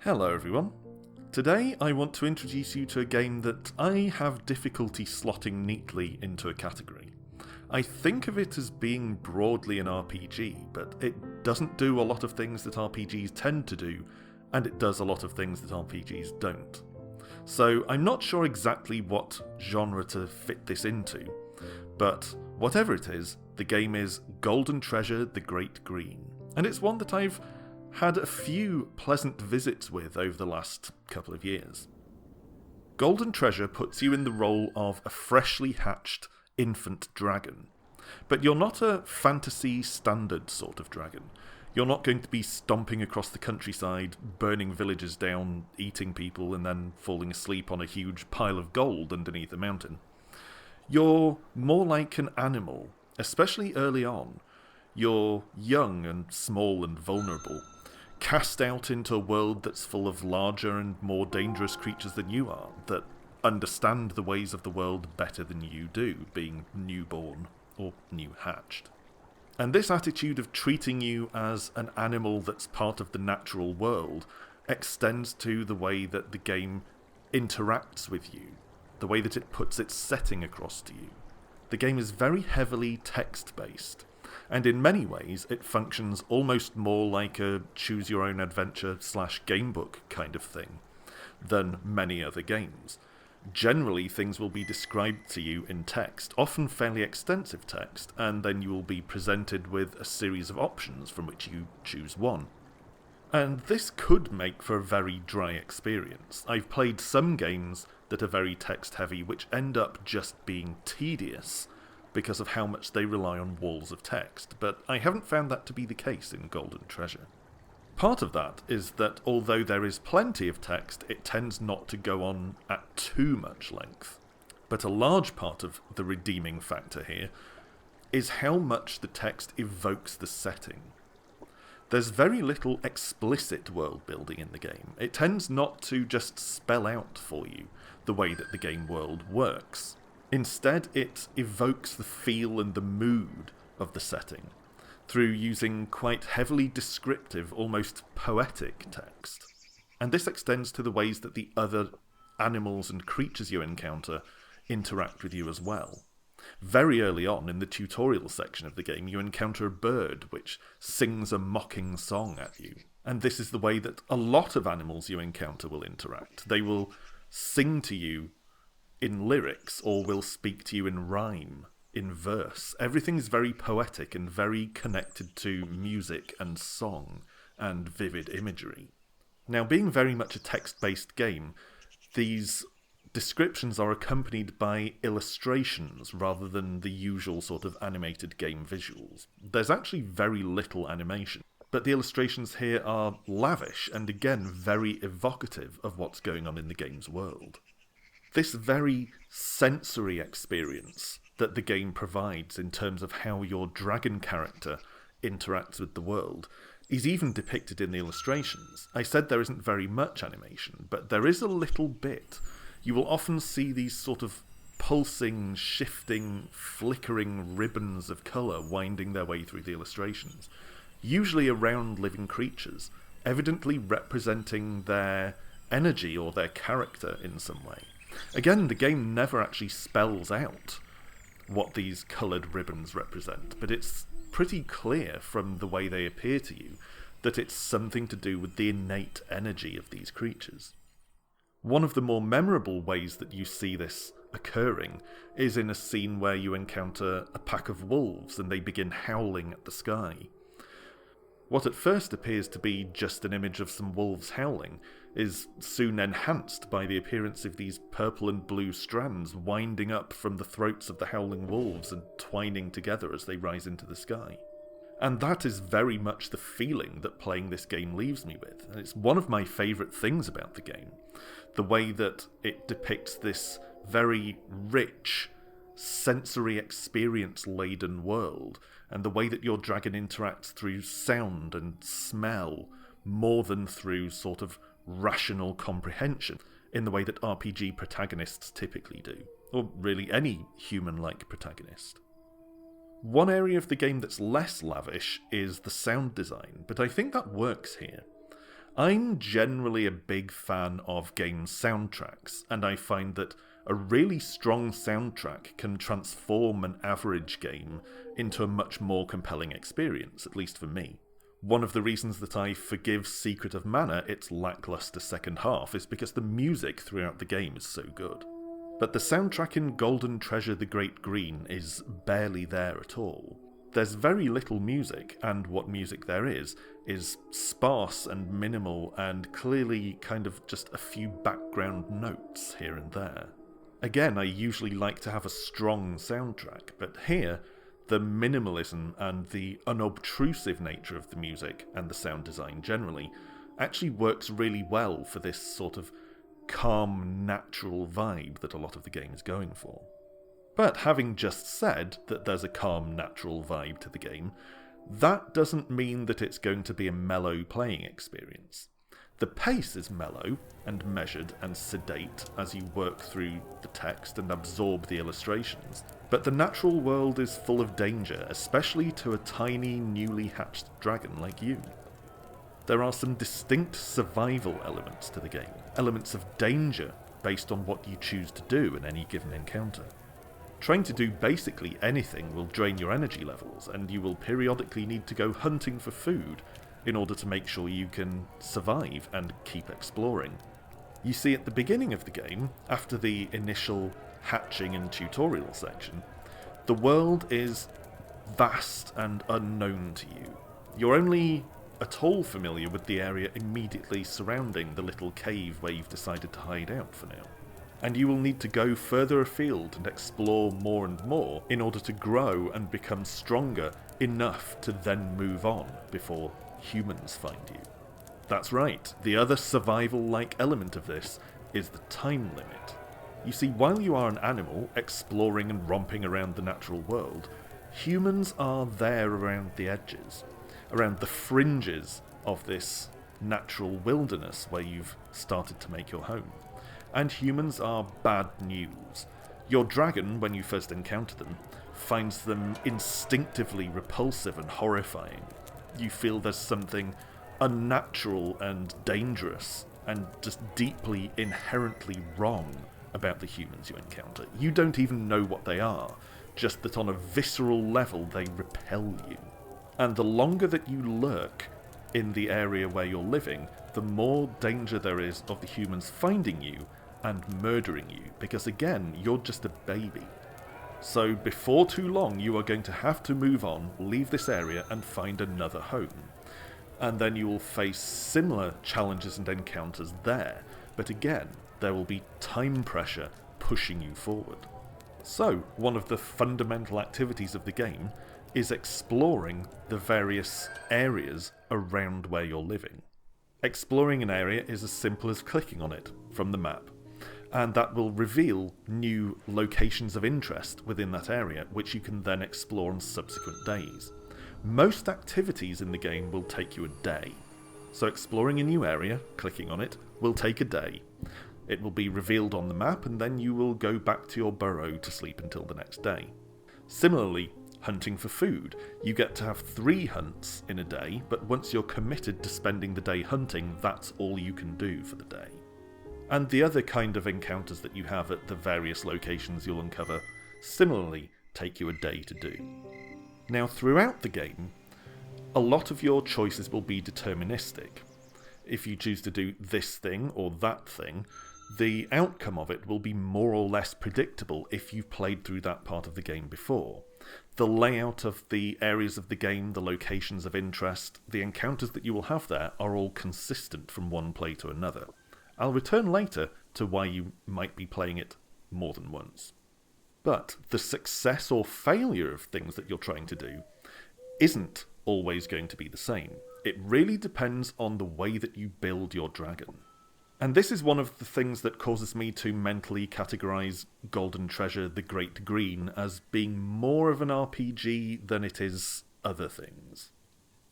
Hello everyone. Today I want to introduce you to a game that I have difficulty slotting neatly into a category. I think of it as being broadly an RPG, but it doesn't do a lot of things that RPGs tend to do, and it does a lot of things that RPGs don't. So I'm not sure exactly what genre to fit this into, but whatever it is, the game is Golden Treasure: The Great Green, and it's one that I've had a few pleasant visits with over the last couple of years. Golden Treasure puts you in the role of a freshly hatched infant dragon, but you're not a fantasy standard sort of dragon. You're not going to be stomping across the countryside, burning villages down, eating people, and then falling asleep on a huge pile of gold underneath a mountain. You're more like an animal, especially early on. You're young and small and vulnerable, cast out into a world that's full of larger and more dangerous creatures than you are, that understand the ways of the world better than you do, being newborn or new hatched. And this attitude of treating you as an animal that's part of the natural world extends to the way that the game interacts with you, the way that it puts its setting across to you. The game is very heavily text-based, and in many ways it functions almost more like a choose-your-own-adventure / gamebook kind of thing than many other games. Generally, things will be described to you in text, often fairly extensive text, and then you will be presented with a series of options from which you choose one. And this could make for a very dry experience. I've played some games that are very text-heavy which end up just being tedious because of how much they rely on walls of text, but I haven't found that to be the case in Golden Treasure. Part of that is that although there is plenty of text, it tends not to go on at too much length. But a large part of the redeeming factor here is how much the text evokes the setting. There's very little explicit world building in the game. It tends not to just spell out for you the way that the game world works. Instead, it evokes the feel and the mood of the setting through using quite heavily descriptive, almost poetic text. And this extends to the ways that the other animals and creatures you encounter interact with you as well. Very early on, in the tutorial section of the game, you encounter a bird which sings a mocking song at you. And this is the way that a lot of animals you encounter will interact. They will sing to you in lyrics, or will speak to you in rhyme, in verse. Everything's very poetic and very connected to music and song and vivid imagery. Now, being very much a text-based game, these descriptions are accompanied by illustrations rather than the usual sort of animated game visuals. There's actually very little animation, but the illustrations here are lavish and again very evocative of what's going on in the game's world. This very sensory experience that the game provides in terms of how your dragon character interacts with the world is even depicted in the illustrations. I said there isn't very much animation, but there is a little bit. You will often see these sort of pulsing, shifting, flickering ribbons of colour winding their way through the illustrations, usually around living creatures, evidently representing their energy or their character in some way. Again, the game never actually spells out what these coloured ribbons represent, but it's pretty clear from the way they appear to you that it's something to do with the innate energy of these creatures. One of the more memorable ways that you see this occurring is in a scene where you encounter a pack of wolves and they begin howling at the sky. What at first appears to be just an image of some wolves howling is soon enhanced by the appearance of these purple and blue strands winding up from the throats of the howling wolves and twining together as they rise into the sky. And that is very much the feeling that playing this game leaves me with, and it's one of my favourite things about the game. The way that it depicts this very rich, sensory experience-laden world, and the way that your dragon interacts through sound and smell more than through sort of rational comprehension in the way that RPG protagonists typically do, or really any human-like protagonist. One area of the game that's less lavish is the sound design, but I think that works here. I'm generally a big fan of game soundtracks, and I find that a really strong soundtrack can transform an average game into a much more compelling experience, at least for me. One of the reasons that I forgive Secret of Mana its lackluster second half is because the music throughout the game is so good. But the soundtrack in Golden Treasure the Great Green is barely there at all. There's very little music, and what music there is sparse and minimal and clearly kind of just a few background notes here and there. Again, I usually like to have a strong soundtrack, but here, the minimalism and the unobtrusive nature of the music and the sound design generally actually works really well for this sort of calm, natural vibe that a lot of the game is going for. But having just said that there's a calm, natural vibe to the game, that doesn't mean that it's going to be a mellow playing experience. The pace is mellow and measured and sedate as you work through the text and absorb the illustrations, but the natural world is full of danger, especially to a tiny, newly hatched dragon like you. There are some distinct survival elements to the game, elements of danger based on what you choose to do in any given encounter. Trying to do basically anything will drain your energy levels, and you will periodically need to go hunting for food in order to make sure you can survive and keep exploring. You see, at the beginning of the game, after the initial hatching and tutorial section, the world is vast and unknown to you. You're only at all familiar with the area immediately surrounding the little cave where you've decided to hide out for now. And you will need to go further afield and explore more and more in order to grow and become stronger enough to then move on before humans find you. That's right, the other survival-like element of this is the time limit. You see, while you are an animal exploring and romping around the natural world, humans are there around the edges, around the fringes of this natural wilderness where you've started to make your home. And humans are bad news. Your dragon, when you first encounter them, finds them instinctively repulsive and horrifying. You feel there's something unnatural and dangerous and just deeply, inherently wrong about the humans you encounter. You don't even know what they are, just that on a visceral level they repel you. And the longer that you lurk in the area where you're living, the more danger there is of the humans finding you and murdering you, because again, you're just a baby. So before too long, you are going to have to move on, leave this area, and find another home. And then you will face similar challenges and encounters there, but again, there will be time pressure pushing you forward. So, one of the fundamental activities of the game is exploring the various areas around where you're living. Exploring an area is as simple as clicking on it from the map, and that will reveal new locations of interest within that area, which you can then explore on subsequent days. Most activities in the game will take you a day, so exploring a new area, clicking on it, will take a day. It will be revealed on the map, and then you will go back to your burrow to sleep until the next day. Similarly, hunting for food. You get to have 3 hunts in a day, but once you're committed to spending the day hunting, that's all you can do for the day. And the other kind of encounters that you have at the various locations you'll uncover similarly take you a day to do. Now, throughout the game, a lot of your choices will be deterministic. If you choose to do this thing or that thing, the outcome of it will be more or less predictable if you've played through that part of the game before. The layout of the areas of the game, the locations of interest, the encounters that you will have there are all consistent from one play to another. I'll return later to why you might be playing it more than once. But the success or failure of things that you're trying to do isn't always going to be the same. It really depends on the way that you build your dragon. And this is one of the things that causes me to mentally categorise Golden Treasure the Great Green as being more of an RPG than it is other things.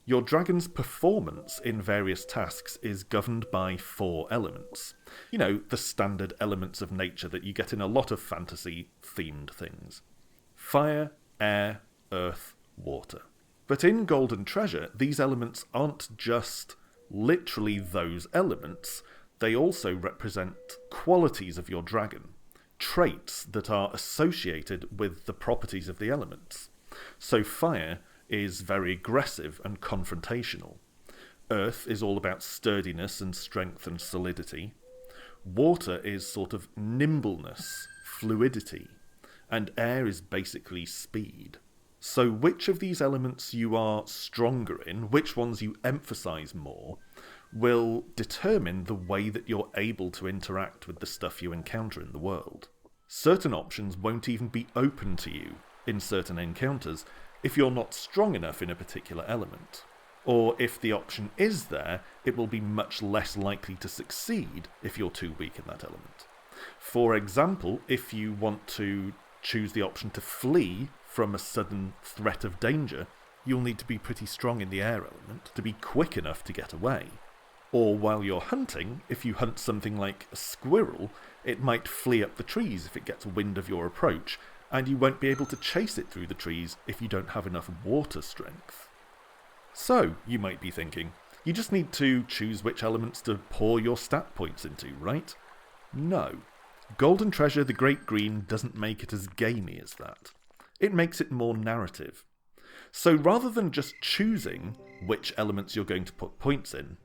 Your dragon's performance in various tasks is governed by 4 elements. You know, the standard elements of nature that you get in a lot of fantasy-themed things. Fire, air, earth, water. But in Golden Treasure, these elements aren't just literally those elements, they also represent qualities of your dragon, traits that are associated with the properties of the elements. So fire is very aggressive and confrontational. Earth is all about sturdiness and strength and solidity. Water is sort of nimbleness, fluidity, and air is basically speed. So which of these elements you are stronger in, which ones you emphasize more, will determine the way that you're able to interact with the stuff you encounter in the world. Certain options won't even be open to you in certain encounters if you're not strong enough in a particular element. Or if the option is there, it will be much less likely to succeed if you're too weak in that element. For example, if you want to choose the option to flee from a sudden threat of danger, you'll need to be pretty strong in the air element to be quick enough to get away. Or while you're hunting, if you hunt something like a squirrel, it might flee up the trees if it gets wind of your approach, and you won't be able to chase it through the trees if you don't have enough water strength. So, you might be thinking, you just need to choose which elements to pour your stat points into, right? No. Golden Treasure the Great Green doesn't make it as gamey as that. It makes it more narrative. So rather than just choosing which elements you're going to put points in,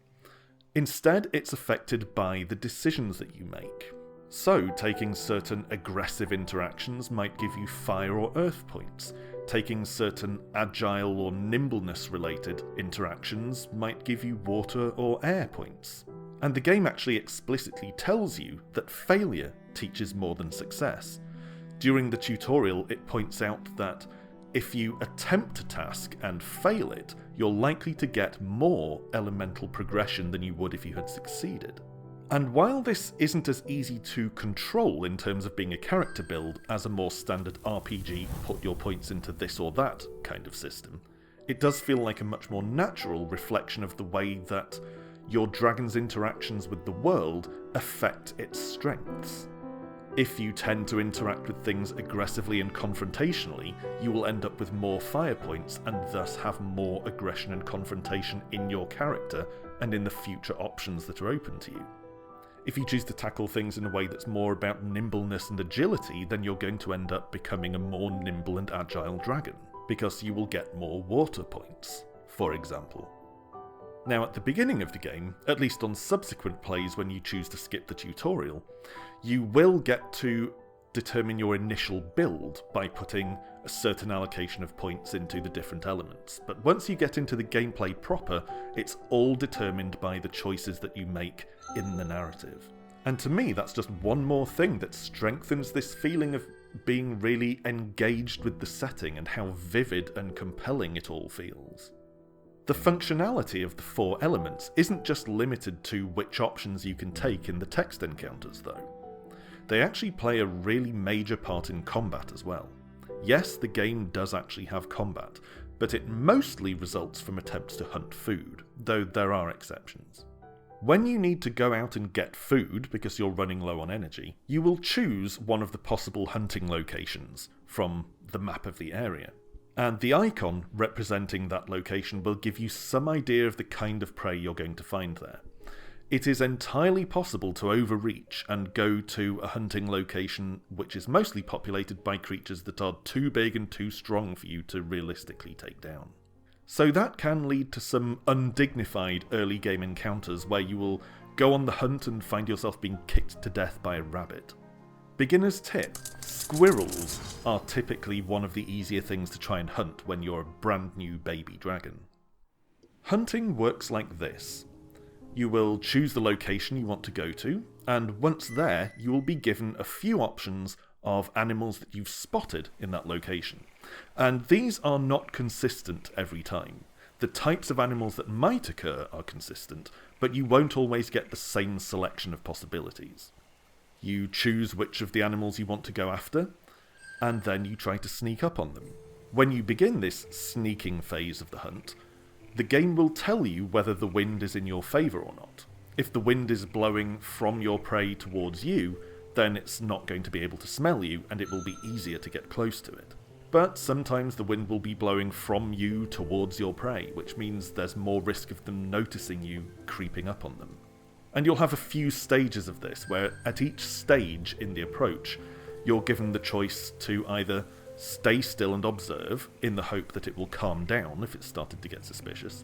instead it's affected by the decisions that you make. So taking certain aggressive interactions might give you fire or earth points. Taking certain agile or nimbleness related interactions might give you water or air points. And the game actually explicitly tells you that failure teaches more than success. During the tutorial, it points out that if you attempt a task and fail it, you're likely to get more elemental progression than you would if you had succeeded. And while this isn't as easy to control in terms of being a character build as a more standard RPG put your points into this or that kind of system, it does feel like a much more natural reflection of the way that your dragon's interactions with the world affect its strengths. If you tend to interact with things aggressively and confrontationally, you will end up with more fire points and thus have more aggression and confrontation in your character and in the future options that are open to you. If you choose to tackle things in a way that's more about nimbleness and agility, then you're going to end up becoming a more nimble and agile dragon, because you will get more water points, for example. Now, at the beginning of the game, at least on subsequent plays when you choose to skip the tutorial, you will get to determine your initial build by putting a certain allocation of points into the different elements. But once you get into the gameplay proper, it's all determined by the choices that you make in the narrative. And to me, that's just one more thing that strengthens this feeling of being really engaged with the setting and how vivid and compelling it all feels. The functionality of the four elements isn't just limited to which options you can take in the text encounters, though. They actually play a really major part in combat as well. Yes, the game does actually have combat, but it mostly results from attempts to hunt food, though there are exceptions. When you need to go out and get food because you're running low on energy, you will choose one of the possible hunting locations from the map of the area. And the icon representing that location will give you some idea of the kind of prey you're going to find there. It is entirely possible to overreach and go to a hunting location which is mostly populated by creatures that are too big and too strong for you to realistically take down. So that can lead to some undignified early game encounters where you will go on the hunt and find yourself being kicked to death by a rabbit. Beginner's tip: squirrels are typically one of the easier things to try and hunt when you're a brand new baby dragon. Hunting works like this. You will choose the location you want to go to, and once there, you will be given a few options of animals that you've spotted in that location. And these are not consistent every time. The types of animals that might occur are consistent, but you won't always get the same selection of possibilities. You choose which of the animals you want to go after, and then you try to sneak up on them. When you begin this sneaking phase of the hunt, the game will tell you whether the wind is in your favour or not. If the wind is blowing from your prey towards you, then it's not going to be able to smell you, and it will be easier to get close to it. but sometimes the wind will be blowing from you towards your prey, which means there's more risk of them noticing you creeping up on them. And you'll have a few stages of this, where at each stage in the approach, you're given the choice to either stay still and observe, in the hope that it will calm down if it's started to get suspicious,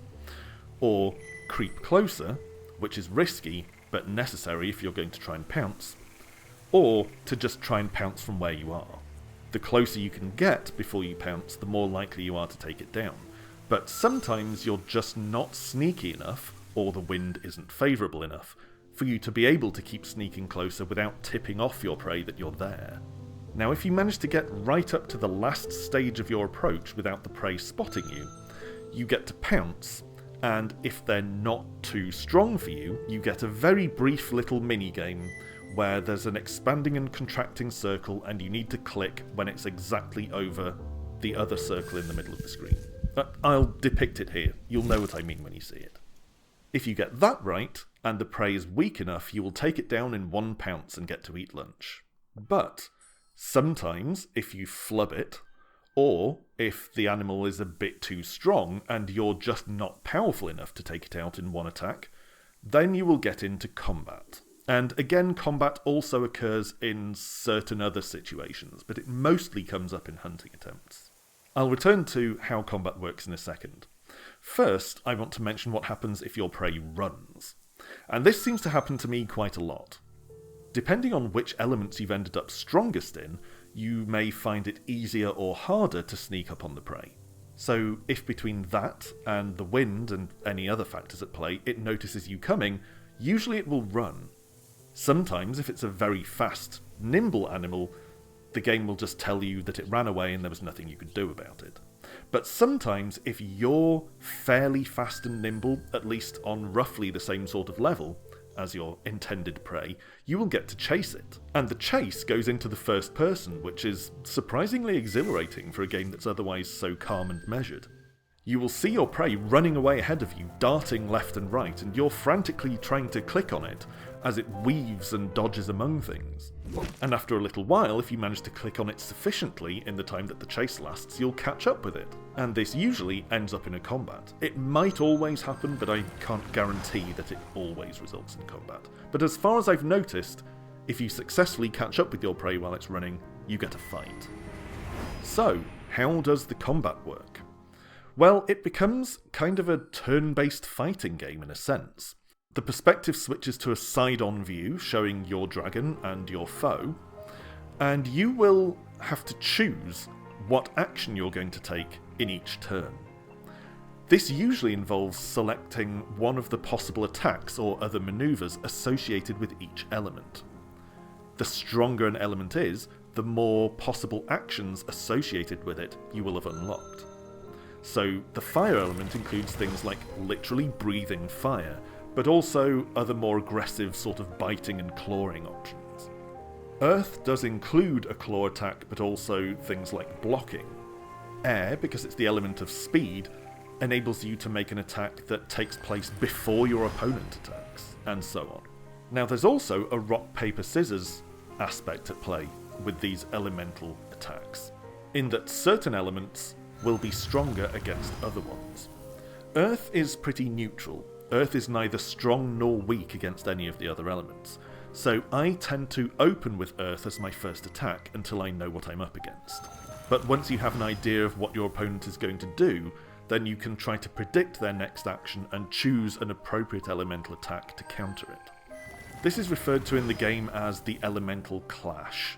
or creep closer, which is risky, but necessary if you're going to try and pounce, or to just try and pounce from where you are. The closer you can get before you pounce, the more likely you are to take it down. But sometimes you're just not sneaky enough, or the wind isn't favourable enough, for you to be able to keep sneaking closer without tipping off your prey that you're there. Now, if you manage to get right up to the last stage of your approach without the prey spotting you, you get to pounce, and if they're not too strong for you, you get a very brief little mini-game where there's an expanding and contracting circle and you need to click when it's exactly over the other circle in the middle of the screen. I'll depict it here, you'll know what I mean when you see it. If you get that right, and the prey is weak enough, you will take it down in one pounce and get to eat lunch. But sometimes, if you flub it, or if the animal is a bit too strong and you're just not powerful enough to take it out in one attack, then you will get into combat. And again, combat also occurs in certain other situations, but it mostly comes up in hunting attempts. I'll return to how combat works in a second. First, I want to mention what happens if your prey runs. And this seems to happen to me quite a lot. Depending on which elements you've ended up strongest in, you may find it easier or harder to sneak up on the prey. So if between that and the wind and any other factors at play, it notices you coming, usually it will run. Sometimes, if it's a very fast, nimble animal, the game will just tell you that it ran away and there was nothing you could do about it. But sometimes, if you're fairly fast and nimble, at least on roughly the same sort of level as your intended prey, you will get to chase it. And the chase goes into the first person, which is surprisingly exhilarating for a game that's otherwise so calm and measured. You will see your prey running away ahead of you, darting left and right, and you're frantically trying to click on it as it weaves and dodges among things. And after a little while, if you manage to click on it sufficiently in the time that the chase lasts, you'll catch up with it. And this usually ends up in a combat. It might always happen, but I can't guarantee that it always results in combat. But as far as I've noticed, if you successfully catch up with your prey while it's running, you get a fight. So, how does the combat work? Well, it becomes kind of a turn-based fighting game in a sense. The perspective switches to a side-on view, showing your dragon and your foe, and you will have to choose what action you're going to take in each turn. This usually involves selecting one of the possible attacks or other maneuvers associated with each element. The stronger an element is, the more possible actions associated with it you will have unlocked. So the fire element includes things like literally breathing fire, but also other more aggressive sort of biting and clawing options. Earth does include a claw attack, but also things like blocking. Air, because it's the element of speed, enables you to make an attack that takes place before your opponent attacks, and so on. Now there's also a rock, paper, scissors aspect at play with these elemental attacks, in that certain elements will be stronger against other ones. Earth is pretty neutral. Earth is neither strong nor weak against any of the other elements, so I tend to open with Earth as my first attack until I know what I'm up against. But once you have an idea of what your opponent is going to do, then you can try to predict their next action and choose an appropriate elemental attack to counter it. This is referred to in the game as the elemental clash,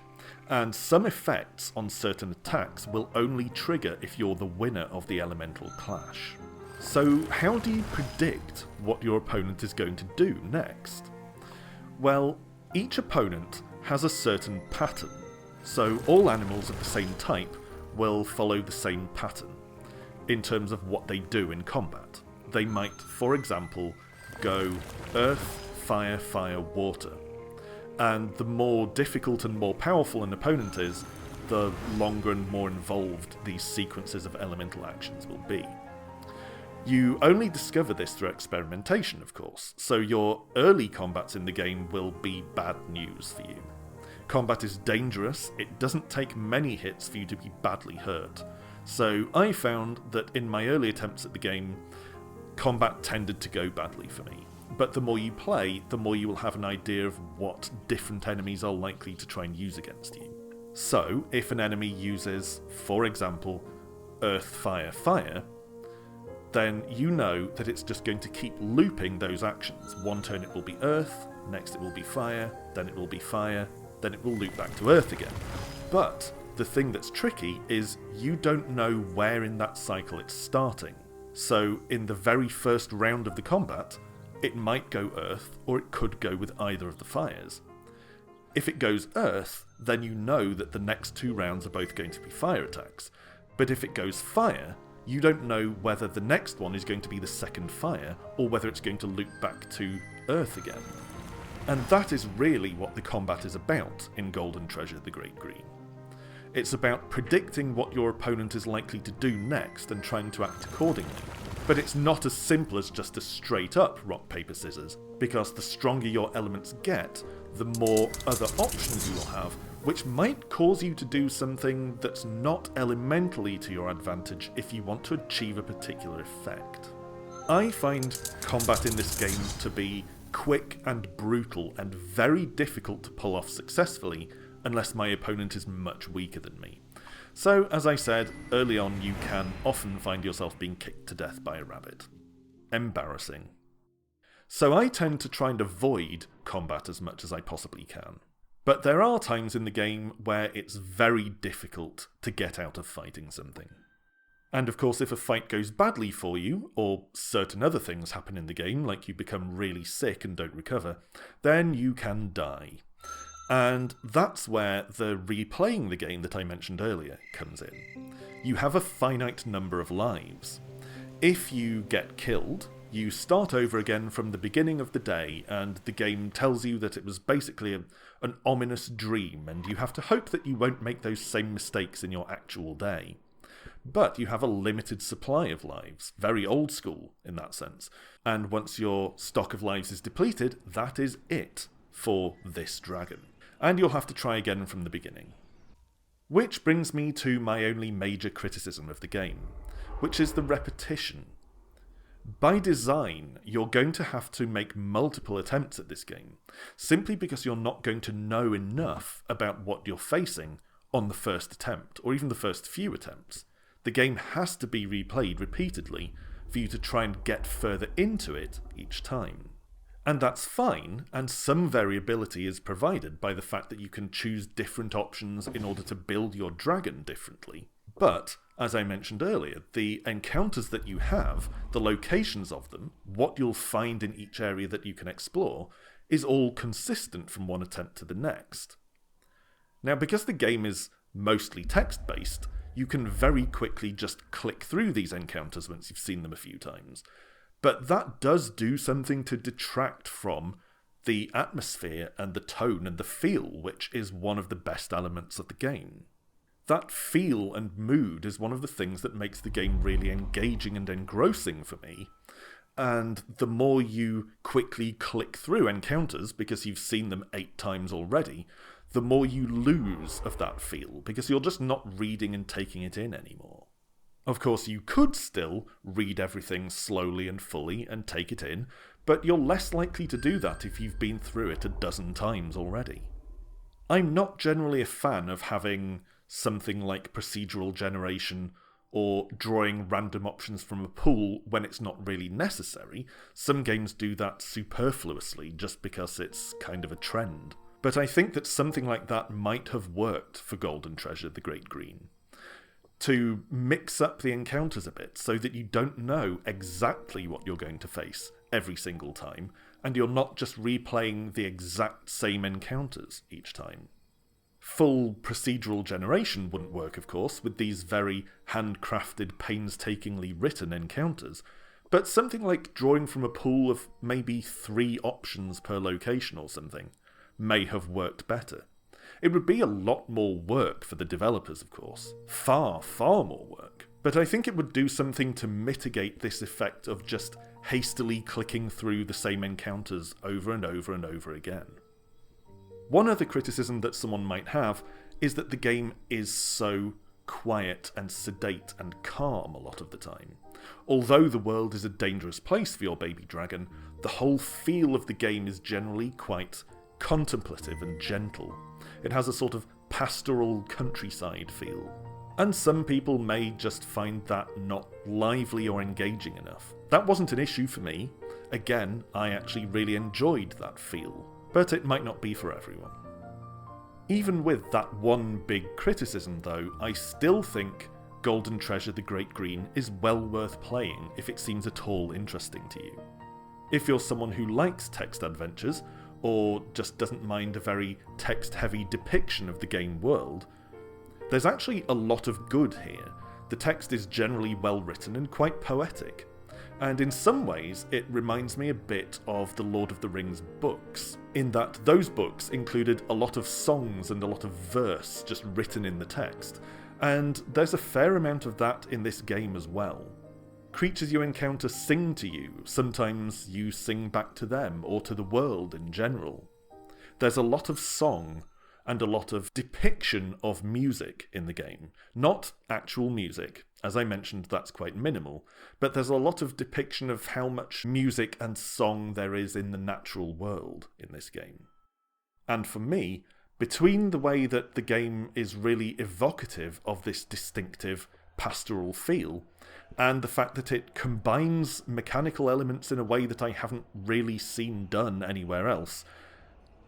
and some effects on certain attacks will only trigger if you're the winner of the elemental clash. So how do you predict what your opponent is going to do next? Well, each opponent has a certain pattern, so all animals of the same type will follow the same pattern in terms of what they do in combat. They might, for example, go earth, fire, fire, water. And the more difficult and more powerful an opponent is, the longer and more involved these sequences of elemental actions will be. You only discover this through experimentation, of course, so your early combats in the game will be bad news for you. Combat is dangerous, it doesn't take many hits for you to be badly hurt. So I found that in my early attempts at the game, combat tended to go badly for me. But the more you play, the more you will have an idea of what different enemies are likely to try and use against you. So, if an enemy uses, for example, earth, fire, fire, then you know that it's just going to keep looping those actions. One turn it will be earth, next it will be fire, then it will be fire, then it will loop back to earth again. But the thing that's tricky is you don't know where in that cycle it's starting. So in the very first round of the combat, it might go earth, or it could go with either of the fires. If it goes earth, then you know that the next 2 rounds are both going to be fire attacks. But if it goes fire, you don't know whether the next one is going to be the second fire, or whether it's going to loop back to earth again. And that is really what the combat is about in Golden Treasure: The Great Green. It's about predicting what your opponent is likely to do next and trying to act accordingly. But it's not as simple as just a straight up rock, paper, scissors, because the stronger your elements get, the more other options you will have, which might cause you to do something that's not elementally to your advantage if you want to achieve a particular effect. I find combat in this game to be quick and brutal and very difficult to pull off successfully unless my opponent is much weaker than me. So, as I said, early on you can often find yourself being kicked to death by a rabbit. Embarrassing. So I tend to try and avoid combat as much as I possibly can. But there are times in the game where it's very difficult to get out of fighting something. And of course, if a fight goes badly for you, or certain other things happen in the game, like you become really sick and don't recover, then you can die. And that's where the replaying the game that I mentioned earlier comes in. You have a finite number of lives. If you get killed, you start over again from the beginning of the day, and the game tells you that it was basically an ominous dream, and you have to hope that you won't make those same mistakes in your actual day. But you have a limited supply of lives, very old school in that sense, and once your stock of lives is depleted, that is it for this dragon. And you'll have to try again from the beginning. Which brings me to my only major criticism of the game, which is the repetition. By design, you're going to have to make multiple attempts at this game, simply because you're not going to know enough about what you're facing on the first attempt, or even the first few attempts. The game has to be replayed repeatedly for you to try and get further into it each time. And that's fine, and some variability is provided by the fact that you can choose different options in order to build your dragon differently. But, as I mentioned earlier, the encounters that you have, the locations of them, what you'll find in each area that you can explore, is all consistent from one attempt to the next. Now, because the game is mostly text-based, you can very quickly just click through these encounters once you've seen them a few times. But that does do something to detract from the atmosphere and the tone and the feel, which is one of the best elements of the game. That feel and mood is one of the things that makes the game really engaging and engrossing for me. And the more you quickly click through encounters, because you've seen them 8 times already, the more you lose of that feel, because you're just not reading and taking it in anymore. Of course, you could still read everything slowly and fully and take it in, but you're less likely to do that if you've been through it a dozen times already. I'm not generally a fan of having something like procedural generation or drawing random options from a pool when it's not really necessary. Some games do that superfluously just because it's kind of a trend. But I think that something like that might have worked for Golden Treasure: The Great Green. To mix up the encounters a bit so that you don't know exactly what you're going to face every single time, and you're not just replaying the exact same encounters each time. Full procedural generation wouldn't work, of course, with these very handcrafted, painstakingly written encounters, but something like drawing from a pool of maybe 3 options per location or something may have worked better. It would be a lot more work for the developers, of course. Far, far more work. But I think it would do something to mitigate this effect of just hastily clicking through the same encounters over and over and over again. One other criticism that someone might have is that the game is so quiet and sedate and calm a lot of the time. Although the world is a dangerous place for your baby dragon, the whole feel of the game is generally quite contemplative and gentle. It has a sort of pastoral countryside feel. And some people may just find that not lively or engaging enough. That wasn't an issue for me. Again, I actually really enjoyed that feel. But it might not be for everyone. Even with that one big criticism though, I still think Golden Treasure the Great Green is well worth playing if it seems at all interesting to you. If you're someone who likes text adventures, or just doesn't mind a very text-heavy depiction of the game world, there's actually a lot of good here. The text is generally well written and quite poetic, and in some ways it reminds me a bit of the Lord of the Rings books, in that those books included a lot of songs and a lot of verse just written in the text, and there's a fair amount of that in this game as well. Creatures you encounter sing to you, sometimes you sing back to them, or to the world in general. There's a lot of song, and a lot of depiction of music in the game. Not actual music, as I mentioned that's quite minimal, but there's a lot of depiction of how much music and song there is in the natural world in this game. And for me, between the way that the game is really evocative of this distinctive pastoral feel, and the fact that it combines mechanical elements in a way that I haven't really seen done anywhere else,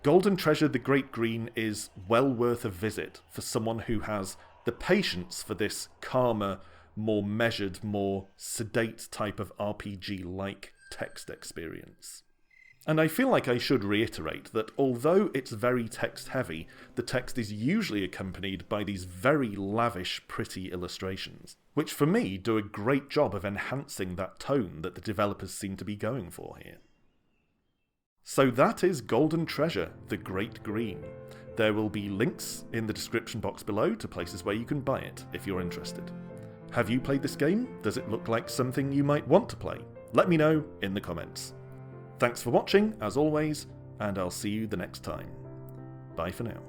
Golden Treasure the Great Green is well worth a visit for someone who has the patience for this calmer, more measured, more sedate type of RPG-like text experience. And I feel like I should reiterate that although it's very text-heavy, the text is usually accompanied by these very lavish, pretty illustrations, which for me do a great job of enhancing that tone that the developers seem to be going for here. So that is Golden Treasure, the Great Green. There will be links in the description box below to places where you can buy it if you're interested. Have you played this game? Does it look like something you might want to play? Let me know in the comments. Thanks for watching, as always, and I'll see you the next time. Bye for now.